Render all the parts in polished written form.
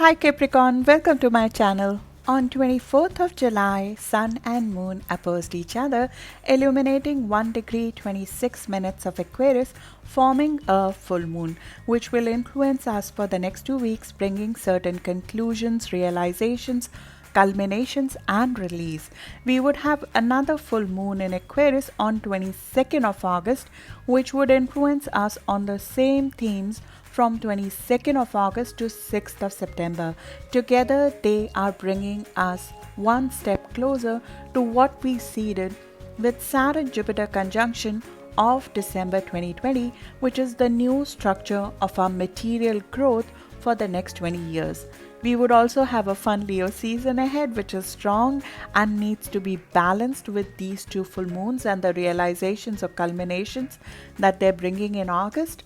Hi Capricorn, welcome to my channel. On 24th of July, Sun and Moon opposed each other, illuminating 1 degree 26 minutes of Aquarius, forming a full moon, which will influence us for the next 2 weeks, bringing certain conclusions, realizations, culminations and release. We would have another full moon in Aquarius on 22nd of August, which would influence us on the same themes from 22nd of August to 6th of September. Together, they are bringing us one step closer to what we seeded with Saturn Jupiter conjunction of December 2020, which is the new structure of our material growth for the next 20 years. We would also have a fun Leo season ahead, which is strong and needs to be balanced with these two full moons and the realizations or culminations that they're bringing in August.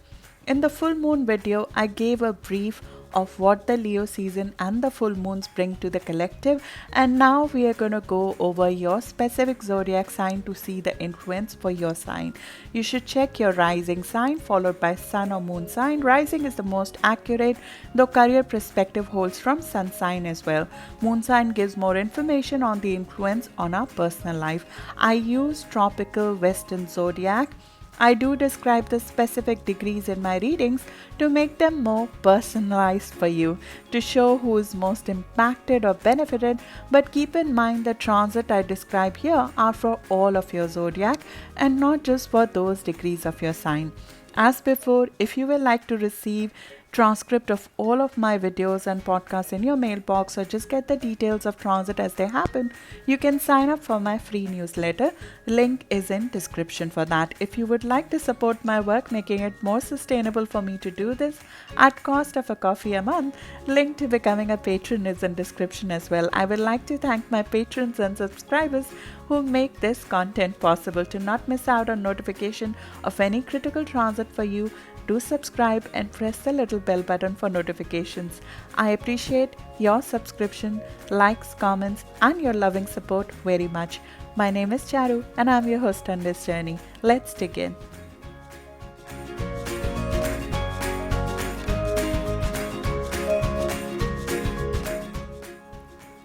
In the full moon video, I gave a brief of what the Leo season and the full moons bring to the collective, and now we are going to go over your specific zodiac sign to see the influence for your sign. You should check your rising sign followed by sun or moon sign. Rising is the most accurate, though career perspective holds from sun sign as well. Moon sign gives more information on the influence on our personal life. I use tropical western zodiac. I do describe the specific degrees in my readings to make them more personalized for you, to show who is most impacted or benefited, but keep in mind the transit I describe here are for all of your zodiac and not just for those degrees of your sign. As before, if you would like to receive transcript of all of my videos and podcasts in your mailbox or just get the details of transit as they happen, you can sign up for my free newsletter. Link is in description for that. If you would like to support my work, making it more sustainable for me to do this at cost of a coffee a month, link to becoming a patron is in description as well. I would like to thank my patrons and subscribers who make this content possible. To not miss out on notification of any critical transit for you, do subscribe and press the little bell button for notifications. I appreciate your subscription, likes, comments, and your loving support very much. My name is Charu and I'm your host on this journey. Let's dig in.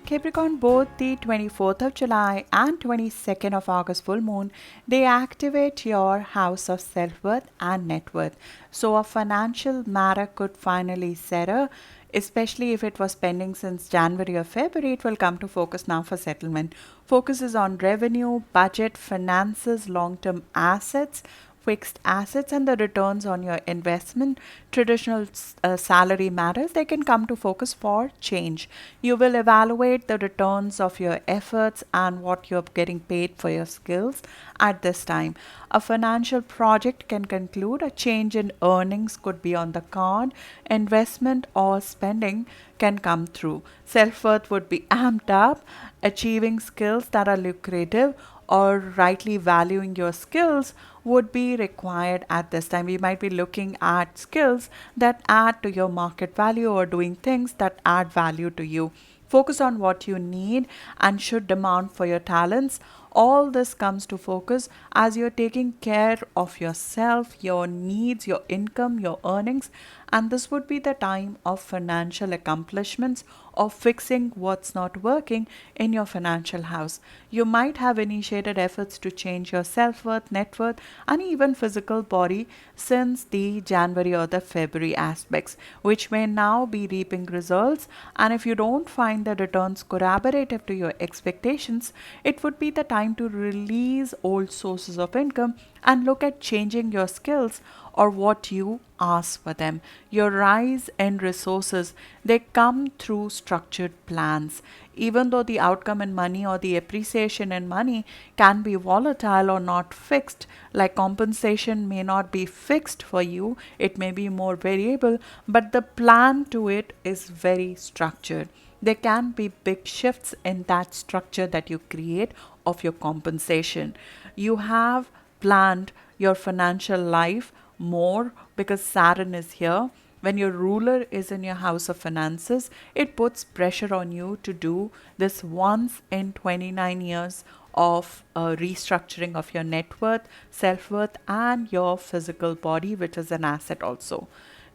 Capricorn, both the 24th of July and 22nd of August full moon, they activate your house of self-worth and net worth. So a financial matter could finally settle, especially if it was pending since January or February. It will come to focus now for settlement. Focus is on revenue, budget, finances, long-term assets, fixed assets and the returns on your investment. Traditional salary matters, they can come to focus for change. You will evaluate the returns of your efforts and what you're getting paid for your skills at this time. A financial project can conclude, a change in earnings could be on the card, investment or spending can come through. Self-worth would be amped up, achieving skills that are lucrative or rightly valuing your skills would be required at this time. We might be looking at skills that add to your market value or doing things that add value to you. Focus on what you need and should demand for your talents. All this comes to focus as you're taking care of yourself, your needs, your income, your earnings, and this would be the time of financial accomplishments or fixing what's not working in your financial house. You might have initiated efforts to change your self-worth, net worth, and even physical body since the January or the February aspects, which may now be reaping results. And if you don't find the returns corroborative to your expectations, it would be the time to release old sources of income and look at changing your skills or what you ask for them. Your rise in resources, they come through structured plans. Even though the outcome in money or the appreciation in money can be volatile or not fixed, like compensation may not be fixed for you, it may be more variable, but the plan to it is very structured. There can be big shifts in that structure that you create of your compensation. You have planned your financial life more because Saturn is here. When your ruler is in your house of finances, it puts pressure on you to do this once in 29 years of restructuring of your net worth, self worth, and your physical body, which is an asset also.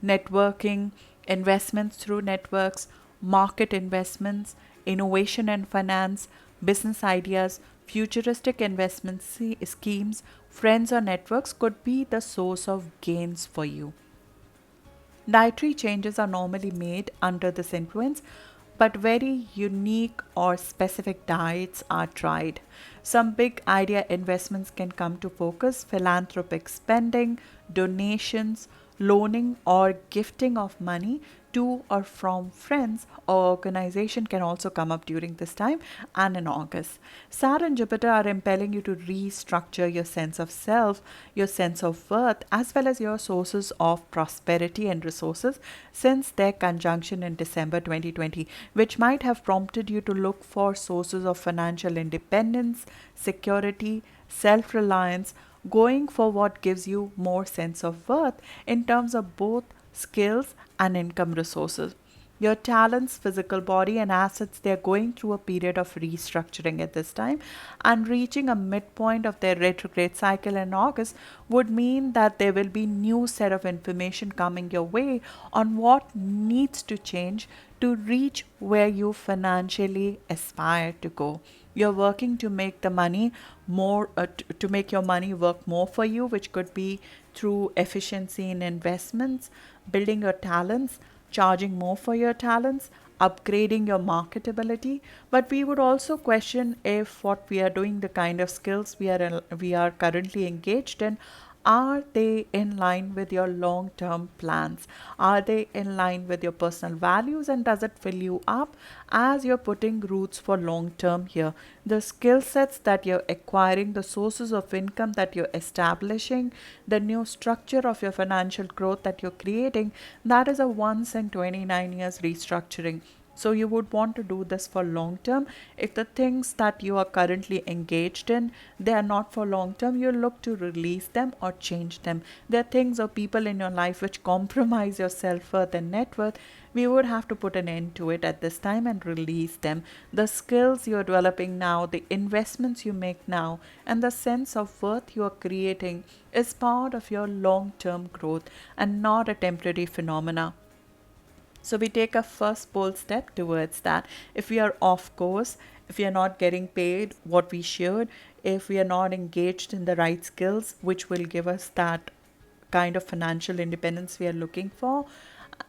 Networking, investments through networks, market investments, innovation and finance, business ideas, futuristic investment schemes, friends or networks could be the source of gains for you. Dietary changes are normally made under this influence, but very unique or specific diets are tried. Some big idea investments can come to focus: philanthropic spending, donations, loaning or gifting of money to or from friends or organization can also come up during this time and in August. Saturn and Jupiter are impelling you to restructure your sense of self, your sense of worth, as well as your sources of prosperity and resources since their conjunction in December 2020, which might have prompted you to look for sources of financial independence, security, self reliance, going for what gives you more sense of worth in terms of both skills and income resources. Your talents, physical body, and assets, they're going through a period of restructuring at this time, and reaching a midpoint of their retrograde cycle in August would mean that there will be new set of information coming your way on what needs to change to reach where you financially aspire to go. You're working to make the money more, to make your money work more for you, which could be through efficiency in investments, building your talents, charging more for your talents, upgrading your marketability. But we would also question if what we are doing, the kind of skills we are currently engaged in, are they in line with your long term plans? Are they in line with your personal values? And does it fill you up as you're putting roots for long term here? The skill sets that you're acquiring, the sources of income that you're establishing, the new structure of your financial growth that you're creating, that is a once in 29 years restructuring. So you would want to do this for long term. If the things that you are currently engaged in, they are not for long term, you look to release them or change them. There are things or people in your life which compromise your self-worth and net worth. We would have to put an end to it at this time and release them. The skills you're developing now, the investments you make now, and the sense of worth you are creating is part of your long-term growth and not a temporary phenomena. So we take a first bold step towards that. If we are off course, if we are not getting paid what we should, if we are not engaged in the right skills, which will give us that kind of financial independence we are looking for,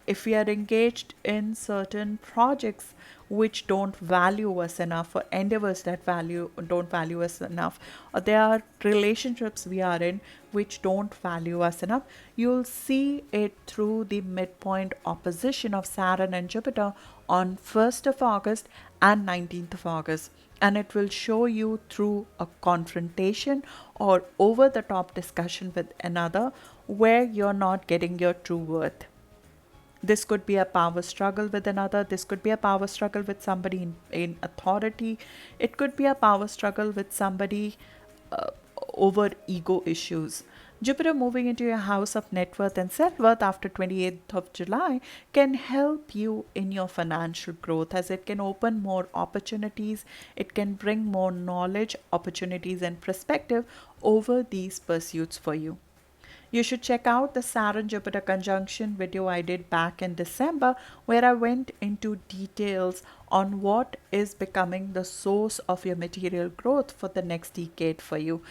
if we are engaged in certain projects which don't value us enough, or endeavors that value don't value us enough, or there are relationships we are in which don't value us enough, you'll see it through the midpoint opposition of Saturn and Jupiter on 1st of August and 19th of August. And it will show you through a confrontation or over the top discussion with another where you're not getting your true worth. This could be a power struggle with another. This could be a power struggle with somebody in authority. It could be a power struggle with somebody uh, over ego issues. Jupiter moving into your house of net worth and self worth after 28th of July can help you in your financial growth, as it can open more opportunities. It can bring more knowledge, opportunities, and perspective over these pursuits for you. You should check out the Saturn Jupiter conjunction video I did back in December, where I went into details on what is becoming the source of your material growth for the next decade for you.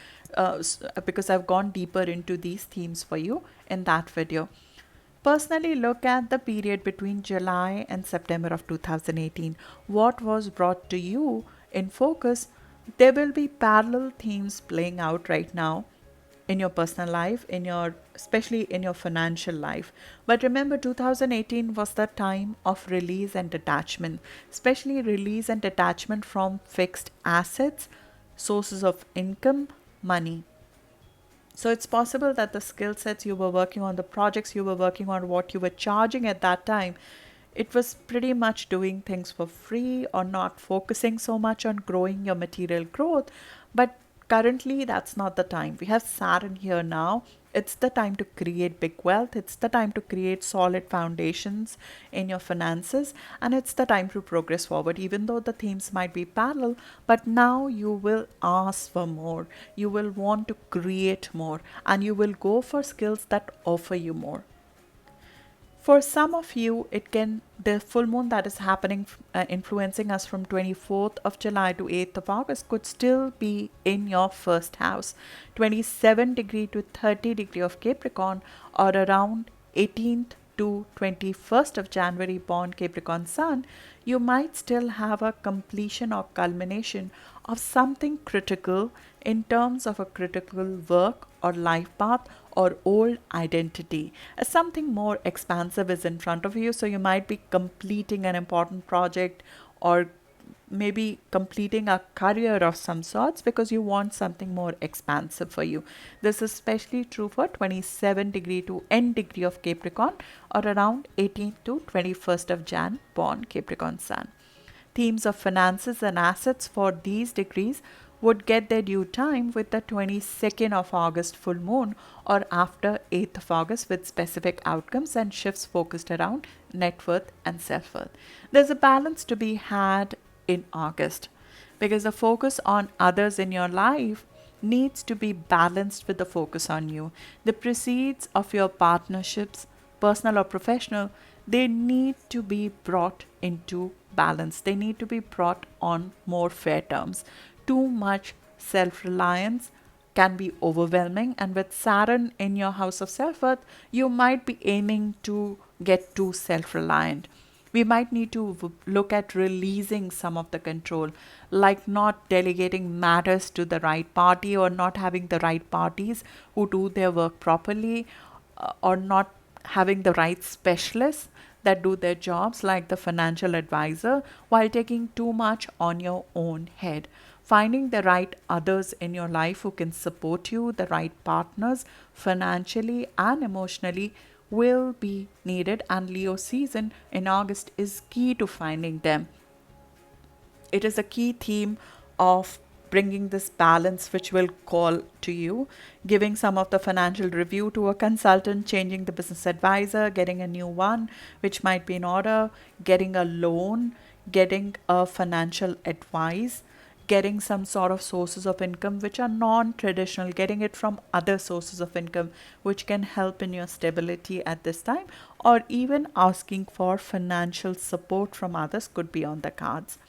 Because I've gone deeper into these themes for you in that video. Personally, look at the period between July and September of 2018. What was brought to you in focus? There will be parallel themes playing out right now in your personal life, in your especially in your financial life. But remember, 2018 was the time of release and detachment, especially release and detachment from fixed assets, sources of income, money. So it's possible that the skill sets you were working on, the projects you were working on, what you were charging at that time, it was pretty much doing things for free or not focusing so much on growing your material growth. But currently, that's not the time. We have Saturn here now. It's the time to create big wealth. It's the time to create solid foundations in your finances. And it's the time to progress forward, even though the themes might be parallel. But now you will ask for more. You will want to create more. And you will go for skills that offer you more. For some of you, the full moon that is happening, influencing us from 24th of July to 8th of August could still be in your first house, 27 degree to 30 degree of Capricorn, or around 18th to 21st of January born Capricorn Sun. You might still have a completion or culmination of something critical in terms of a critical work or life path or old identity. Something more expansive is in front of you, so you might be completing an important project or maybe completing a career of some sorts because you want something more expansive for you. This is especially true for 27 degree to n degree of Capricorn, or around 18th to 21st of Jan born Capricorn Sun. Themes of finances and assets for these degrees would get their due time with the 22nd of August full moon, or after 8th of August, with specific outcomes and shifts focused around net worth and self worth. There's a balance to be had in August because the focus on others in your life needs to be balanced with the focus on you. The proceeds of your partnerships, personal or professional, they need to be brought into balance. They need to be brought on more fair terms. Too much self reliance can be overwhelming, and with Saturn in your house of self worth, you might be aiming to get too self reliant. We might need to look at releasing some of the control, like not delegating matters to the right party, or not having the right parties who do their work properly, or not having the right specialists that do their jobs, like the financial advisor, while taking too much on your own head. Finding the right others in your life who can support you, the right partners financially and emotionally, will be needed, and Leo season in August is key to finding them. It is a key theme of bringing this balance, which will call to you, giving some of the financial review to a consultant, changing the business advisor, getting a new one, which might be in order, getting a loan, getting a financial advice, getting some sort of sources of income which are non-traditional, getting it from other sources of income which can help in your stability at this time, or even asking for financial support from others could be on the cards.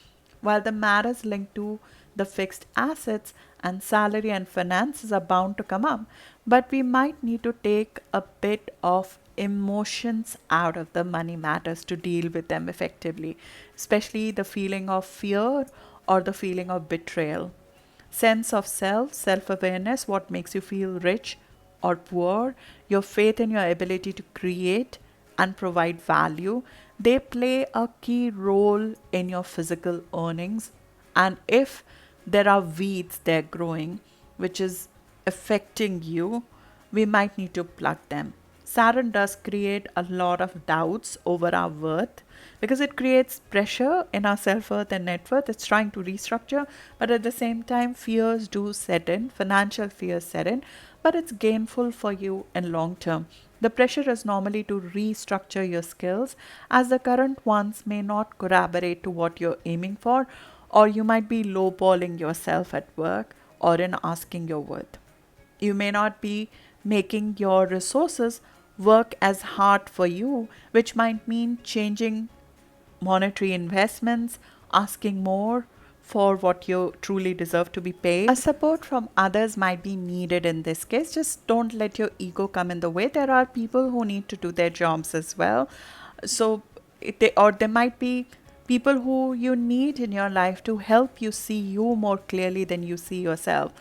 While the matters linked to the fixed assets and salary and finances are bound to come up, but we might need to take a bit of emotions out of the money matters to deal with them effectively, especially the feeling of fear or the feeling of betrayal. Sense of self, self awareness, what makes you feel rich or poor, your faith in your ability to create and provide value, they play a key role in your physical earnings. And if there are weeds there growing, which is affecting you, we might need to plug them. Saturn does create a lot of doubts over our worth because it creates pressure in our self worth and net worth. It's trying to restructure, but at the same time, fears do set in, financial fears set in, but it's gainful for you in long term. The pressure is normally to restructure your skills, as the current ones may not corroborate to what you're aiming for, or you might be lowballing yourself at work or in asking your worth. You may not be making your resources work as hard for you, which might mean changing monetary investments, asking more for what you truly deserve to be paid. A support from others might be needed in this case. Just don't let your ego come in the way. There are people who need to do their jobs as well. So, or there might be people who you need in your life to help you see you more clearly than you see yourself,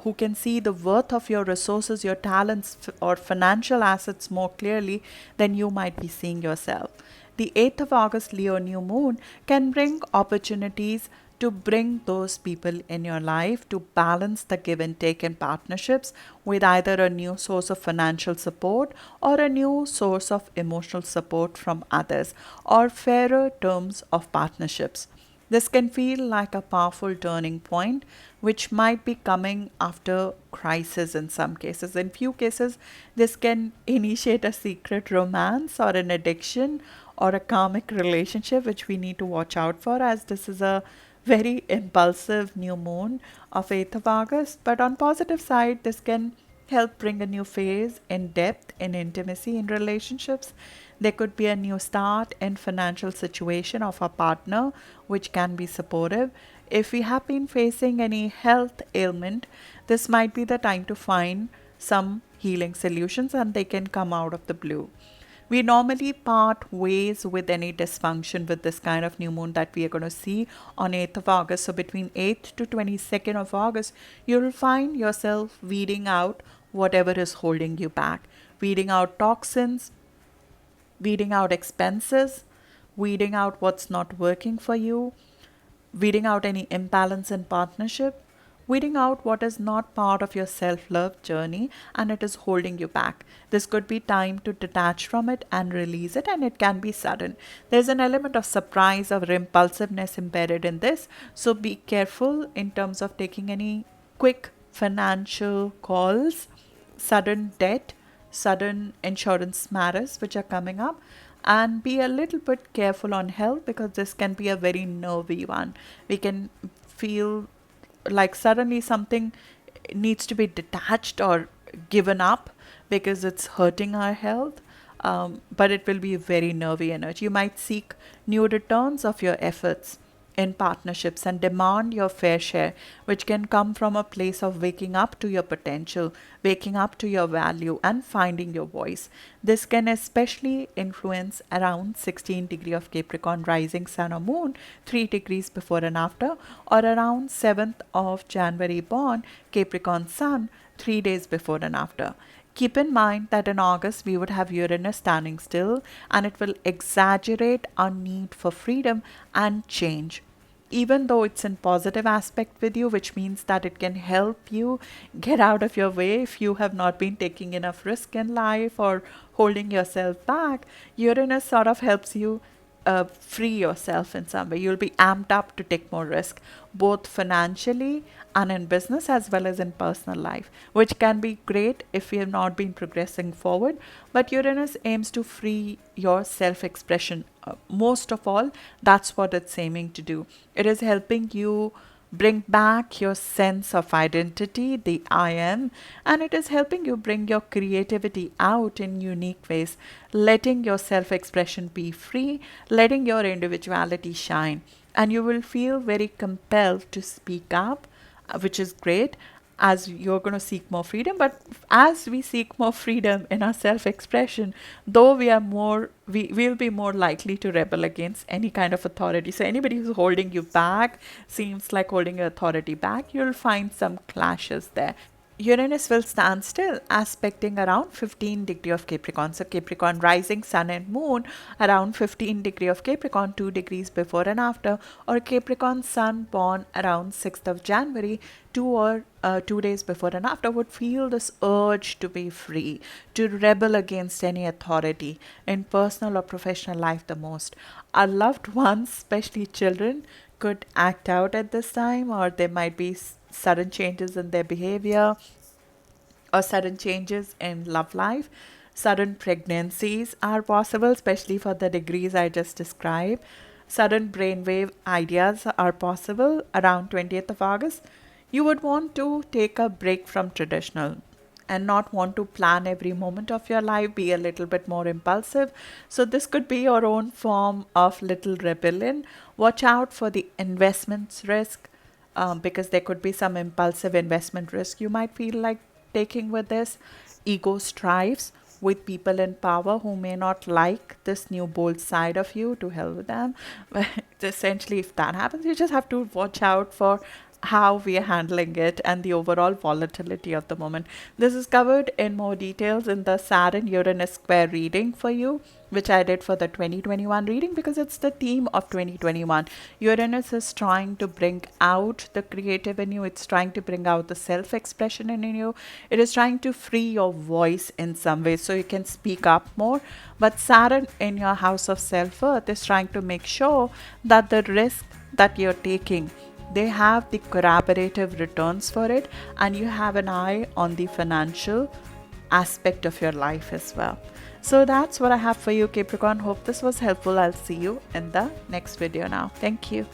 who can see the worth of your resources, your talents, or financial assets more clearly than you might be seeing yourself. The 8th of August Leo new moon can bring opportunities to bring those people in your life to balance the give and take in partnerships with either a new source of financial support or a new source of emotional support from others, or fairer terms of partnerships. This can feel like a powerful turning point, which might be coming after crisis in some cases. In few cases, this can initiate a secret romance or an addiction or a karmic relationship, which we need to watch out for, as this is a very impulsive new moon of 8th of August. But on positive side, this can help bring a new phase in depth in intimacy in relationships. There could be a new start in financial situation of our partner, which can be supportive. If we have been facing any health ailment, this might be the time to find some healing solutions and they can come out of the blue. We normally part ways with any dysfunction with this kind of new moon that we are going to see on 8th of August. So between 8th to 22nd of August, you'll find yourself weeding out whatever is holding you back, weeding out toxins, weeding out expenses, weeding out what's not working for you, weeding out any imbalance in partnership, weeding out what is not part of your self-love journey and it is holding you back. This could be time to detach from it and release it, and it can be sudden. There's an element of surprise or impulsiveness embedded in this, so be careful in terms of taking any quick financial calls, sudden debt, sudden insurance matters which are coming up, and be a little bit careful on health because this can be a very nervy one. We can feel like suddenly something needs to be detached or given up because it's hurting our health. But it will be very nervy energy. You might seek new returns of your efforts in partnerships and demand your fair share, which can come from a place of waking up to your potential, waking up to your value, and finding your voice. This can especially influence around 16 degree of Capricorn rising sun or moon, 3 degrees before and after, or around 7th of January born Capricorn sun, 3 days before and after. Keep in mind that in August we would have Uranus standing still and it will exaggerate our need for freedom and change. Even though it's in positive aspect with you, which means that it can help you get out of your way if you have not been taking enough risk in life or holding yourself back, Uranus sort of helps you free yourself in some way. You'll be amped up to take more risk, both financially and in business as well as in personal life, which can be great if you have not been progressing forward. But Uranus aims to free your self expression. Most of all, that's what it's aiming to do. It is helping you bring back your sense of identity, the I am, and it is helping you bring your creativity out in unique ways, letting your self expression be free, letting your individuality shine. And you will feel very compelled to speak up, which is great as you're going to seek more freedom. But as we seek more freedom in our self expression, though we'll be more likely to rebel against any kind of authority. So anybody who's holding you back, seems like holding your authority back, you'll find some clashes there. Uranus will stand still, aspecting around 15 degree of Capricorn. So Capricorn rising sun and moon around 15 degree of Capricorn, 2 degrees before and after, or Capricorn sun born around 6th of January, 2 days before and after, would feel this urge to be free, to rebel against any authority in personal or professional life the most. Our loved ones, especially children, could act out at this time, or there might be sudden changes in their behavior or sudden changes in love life. Sudden pregnancies are possible, especially for the degrees I just described. Sudden brainwave ideas are possible around 20th of August. You would want to take a break from traditional and not want to plan every moment of your life, be a little bit more impulsive. So this could be your own form of little rebellion. Watch out for the investments risk, because there could be some impulsive investment risk you might feel like taking with this. Ego strives with people in power who may not like this new bold side of you. To hell with them. But essentially, if that happens, you just have to watch out for how we are handling it and the overall volatility of the moment. This is covered in more details in the Saturn Uranus square reading for you, which I did for the 2021 reading because it's the theme of 2021. Uranus is trying to bring out the creative in you. It's trying to bring out the self-expression in you. It is trying to free your voice in some way so you can speak up more. But Saturn in your house of self-worth is trying to make sure that the risk that you're taking, they have the corroborative returns for it, and you have an eye on the financial aspect of your life as well. So that's what I have for you, Capricorn. Hope this was helpful. I'll see you in the next video now. Thank you.